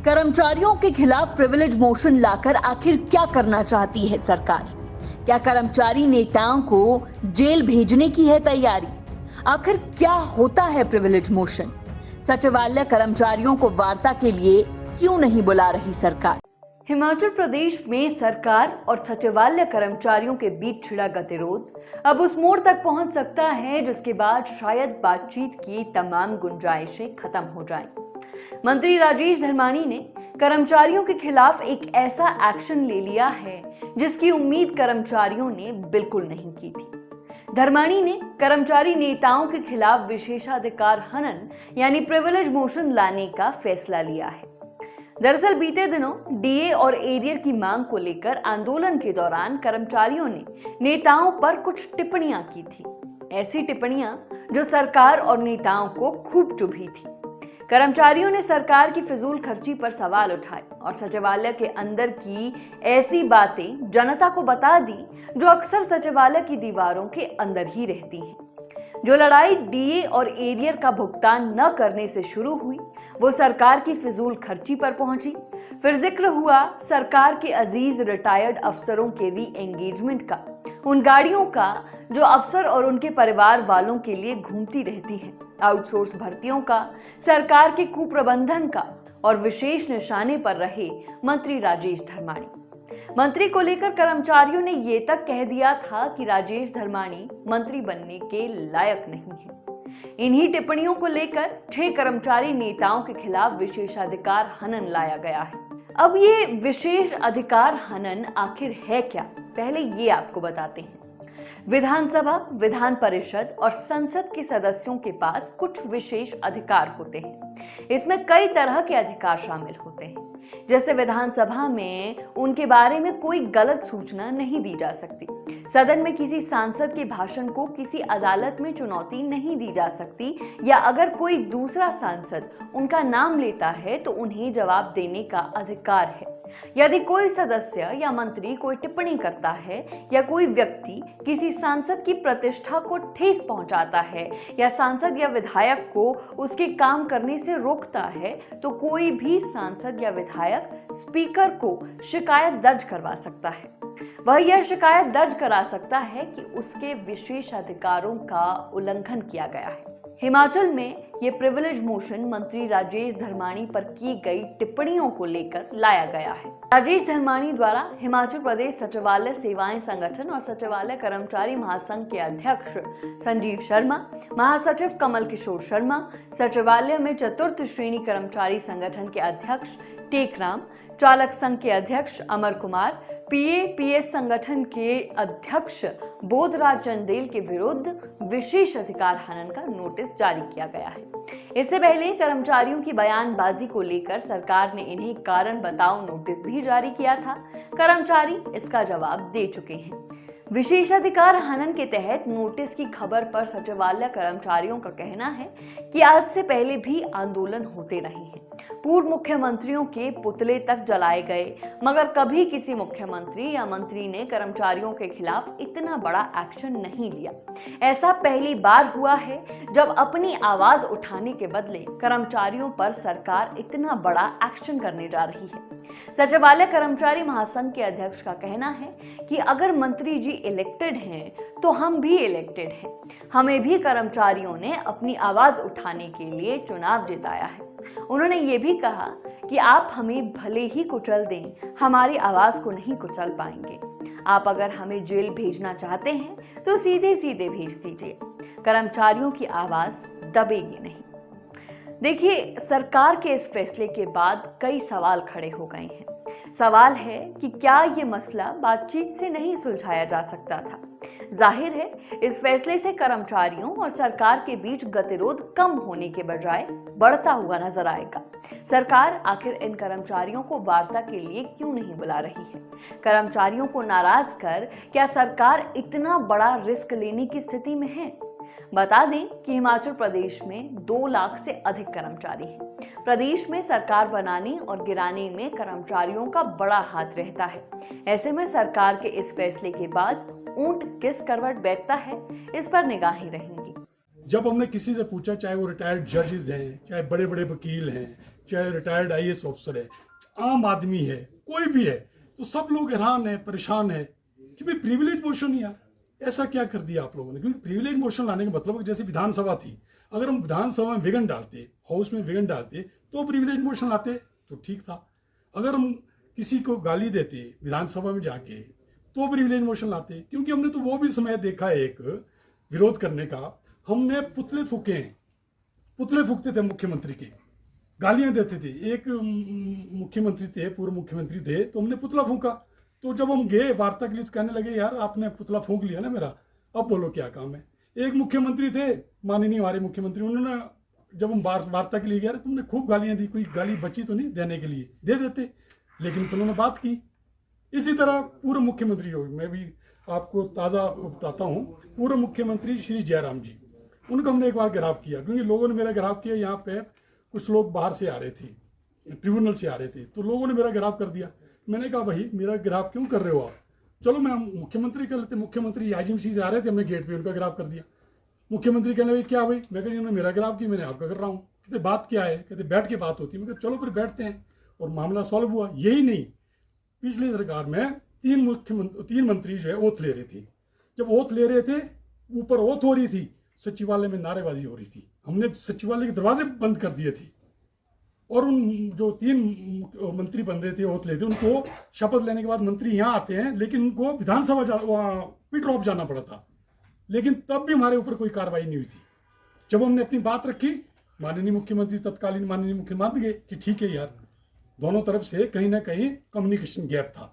कर्मचारियों के खिलाफ प्रिविलेज मोशन लाकर आखिर क्या करना चाहती है सरकार? क्या कर्मचारी नेताओं को जेल भेजने की है तैयारी? आखिर क्या होता है प्रिविलेज मोशन? सचिवालय कर्मचारियों को वार्ता के लिए क्यों नहीं बुला रही सरकार? हिमाचल प्रदेश में सरकार और सचिवालय कर्मचारियों के बीच छिड़ा गतिरोध अब उस मोड़ तक पहुंच सकता है जिसके बाद शायद बातचीत की तमाम गुंजाइशें खत्म हो जाएं। मंत्री राजेश धर्माणी ने कर्मचारियों के खिलाफ एक ऐसा एक्शन ले लिया है जिसकी उम्मीद कर्मचारियों ने बिल्कुल नहीं की थी। धर्माणी ने कर्मचारी नेताओं के खिलाफ विशेषाधिकार हनन यानी प्रिविलेज मोशन लाने का फैसला लिया है। दरअसल बीते दिनों डीए और एरियर की मांग को लेकर आंदोलन के दौरान कर्मचारियों ने नेताओं पर कुछ टिप्पणियां की थी। ऐसी टिप्पणियां जो सरकार और नेताओं को खूब चुभी थी। कर्मचारियों ने सरकार की फिजूल खर्ची पर सवाल उठाए और सचिवालय के अंदर की ऐसी बातें जनता को बता दी जो अक्सर सचिवालय की दीवारों के अंदर ही रहती हैं। जो लड़ाई डीए और एरियर का भुगतान न करने से शुरू हुई वो सरकार की फिजूल खर्ची पर पहुंची। फिर जिक्र हुआ सरकार के अजीज रिटायर्ड अफसरों के री एंगेजमेंट का, उन गाड़ियों का जो अफसर और उनके परिवार वालों के लिए घूमती रहती हैं, आउटसोर्स भर्तियों का, सरकार के कुप्रबंधन का और विशेष निशाने पर रहे मंत्री राजेश धर्माणी। मंत्री को लेकर कर्मचारियों ने ये तक कह दिया था कि राजेश धर्माणी मंत्री बनने के लायक नहीं है। इन्हीं टिप्पणियों को लेकर 6 कर्मचारी नेताओं के खिलाफ विशेषाधिकार हनन लाया गया है। अब ये विशेष अधिकार हनन आखिर है क्या, पहले ये आपको बताते हैं। विधानसभा, विधान परिषद और संसद के सदस्यों के पास कुछ विशेष अधिकार होते हैं। इसमें कई तरह के अधिकार शामिल होते हैं। जैसे विधानसभा में उनके बारे में कोई गलत सूचना नहीं दी जा सकती। सदन में किसी सांसद के भाषण को किसी अदालत में चुनौती नहीं दी जा सकती, या अगर कोई दूसरा सांसद उनका नाम लेता है तो उन्हें जवाब देने का अधिकार है। यदि कोई सदस्य या मंत्री कोई टिप्पणी करता है या कोई व्यक्ति किसी सांसद की प्रतिष्ठा को ठेस पहुंचाता है या सांसद या विधायक को उसके काम करने से रोकता है तो कोई भी सांसद या विधायक स्पीकर को शिकायत दर्ज करवा सकता है। वह यह शिकायत दर्ज करा सकता है कि उसके विशेष अधिकारों का उल्लंघन किया गया है। हिमाचल में ये प्रिविलेज मोशन मंत्री राजेश धर्माणी पर की गई टिप्पणियों को लेकर लाया गया है। राजेश धर्माणी द्वारा हिमाचल प्रदेश सचिवालय सेवाएं संगठन और सचिवालय कर्मचारी महासंघ के अध्यक्ष संजीव शर्मा, महासचिव कमल किशोर शर्मा, सचिवालय में चतुर्थ श्रेणी कर्मचारी संगठन के अध्यक्ष टेकराम, चालक संघ के अध्यक्ष अमर कुमार, पीएपीएस संगठन के अध्यक्ष बोधराज चंदेल के विरुद्ध विशेष अधिकार हनन का नोटिस जारी किया गया है। इससे पहले कर्मचारियों की बयानबाजी को लेकर सरकार ने इन्हें कारण बताओ नोटिस भी जारी किया था। कर्मचारी इसका जवाब दे चुके हैं। विशेषाधिकार हनन के तहत नोटिस की खबर पर सचिवालय कर्मचारियों का कहना है कि आज से पहले भी आंदोलन होते रहे हैं। पूर्व मुख्यमंत्रियों के पुतले तक जलाए गए, मगर कभी किसी मुख्यमंत्री या मंत्री ने कर्मचारियों के खिलाफ इतना बड़ा एक्शन नहीं लिया। ऐसा पहली बार हुआ है जब अपनी आवाज उठाने के बदले कर्मचारियों पर सरकार इतना बड़ा एक्शन करने जा रही है। सचिवालय कर्मचारी महासंघ के अध्यक्ष का कहना है कि अगर मंत्री जी इलेक्टेड हैं तो हम भी इलेक्टेड हैं। हमें भी कर्मचारियों ने अपनी आवाज उठाने के लिए चुनाव जिताया है। उन्होंने ये भी कहा कि आप हमें भले ही कुचल दें, हमारी आवाज को नहीं कुचल पाएंगे। आप अगर हमें जेल भेजना चाहते हैं तो सीधे सीधे भेज दीजिए, कर्मचारियों की आवाज दबेगी नहीं। देखिए, सरकार के इस फैसले के बाद कई सवाल खड़े हो गए हैं। सवाल है कि क्या ये मसला बातचीत से नहीं सुलझाया जा सकता था? जाहिर है इस फैसले से कर्मचारियों और सरकार के बीच गतिरोध कम होने के बजाय बढ़ता हुआ नजर आएगा। सरकार आखिर इन कर्मचारियों को वार्ता के लिए क्यों नहीं बुला रही है? कर्मचारियों को नाराज कर क्या सरकार इतना बड़ा रिस्क लेने की स्थिति में है? बता दें कि हिमाचल प्रदेश में 2 लाख से अधिक कर्मचारी हैं। प्रदेश में सरकार बनाने और गिराने में कर्मचारियों का बड़ा हाथ रहता है। ऐसे में सरकार के इस फैसले के बाद ऊंट किस करवट बैठता है, इस पर निगाहें रहेंगी। जब हमने किसी से पूछा, चाहे वो रिटायर्ड जजेस हैं, चाहे बड़े बड़े वकील हैं, चाहे रिटायर्ड आईएएस ऑफिसर है, आम आदमी है, कोई भी है, तो सब लोग हैरान है, परेशान है कि भाई प्रिविलेज मोशन यार ऐसा क्या कर दिया आप लोगों ने। क्योंकि प्रिविलेज मोशन लाने का मतलब जैसे विधानसभा थी, अगर हम विधानसभा में विघन डालते, हाउस में विघन डालते तो प्रिविलेज मोशन लाते तो ठीक था। अगर हम किसी को गाली देते विधानसभा में जाके तो प्रिविलेज मोशन लाते, क्योंकि हमने तो वो भी समय देखा है एक विरोध करने का, हमने पुतले फूकते थे मुख्यमंत्री के, गालियां देते थे। एक मुख्यमंत्री थे, पूर्व मुख्यमंत्री थे, तो हमने पुतला फूका। तो जब हम गए वार्ता के लिए तो कहने लगे यार आपने पुतला फूंक लिया ना मेरा, अब बोलो क्या काम है। एक मुख्यमंत्री थे, माननीय हमारे मुख्यमंत्री, उन्होंने जब हम वार्ता के लिए गए तुमने खूब गालियां दी, कोई गाली बची तो नहीं देने के लिए, दे देते, लेकिन फिर उन्होंने बात की। इसी तरह पूर्व मुख्यमंत्री हो, मैं भी आपको ताज़ा बताता हूँ, पूर्व मुख्यमंत्री श्री जयराम जी, उनको हमने एक बार गिरफ्तार किया, क्योंकि लोगों ने मेरा गिरफ्तार किया। यहाँ पे कुछ लोग बाहर से आ रहे थे, ट्रिब्यूनल से आ रहे थे, तो लोगों ने मेरा गिरफ्तार कर दिया। मैंने कहा भाई मेरा गिरफ्तार क्यों कर रहे हो आप, चलो मैं मुख्यमंत्री कर लेते। मुख्यमंत्री आईजीएमसी से आ रहे थे, हमने गेट पे उनका गिरफ्तार कर दिया। मुख्यमंत्री कहने भाई क्या भाई, मैं कहती उन्होंने मेरा गिरफ्तार किया, मैंने आपका कर रहा हूँ। कहते बात क्या है, कहते बैठ के बात होती है। मैं कहते चलो फिर बैठते हैं, और मामला सॉल्व हुआ। यही नहीं, पिछली सरकार में तीन मंत्री जो है ओथ ले रहे थे। जब ओथ ले रहे थे, ऊपर ओथ हो रही थी, सचिवालय में नारेबाजी हो रही थी, हमने सचिवालय के दरवाजे बंद कर दिए थे। और उन जो 3 मंत्री बन रहे थे, ओथ लेते, उनको शपथ लेने के बाद मंत्री यहाँ आते हैं, लेकिन उनको विधानसभा पीटरॉफ जाना पड़ा था, लेकिन तब भी हमारे ऊपर कोई कार्रवाई नहीं हुई थी। जब हमने अपनी बात रखी, माननीय मुख्यमंत्री, तत्कालीन माननीय मुख्यमंत्री मान गए कि ठीक है यार, दोनों तरफ से कहीं ना कहीं कम्युनिकेशन गैप था।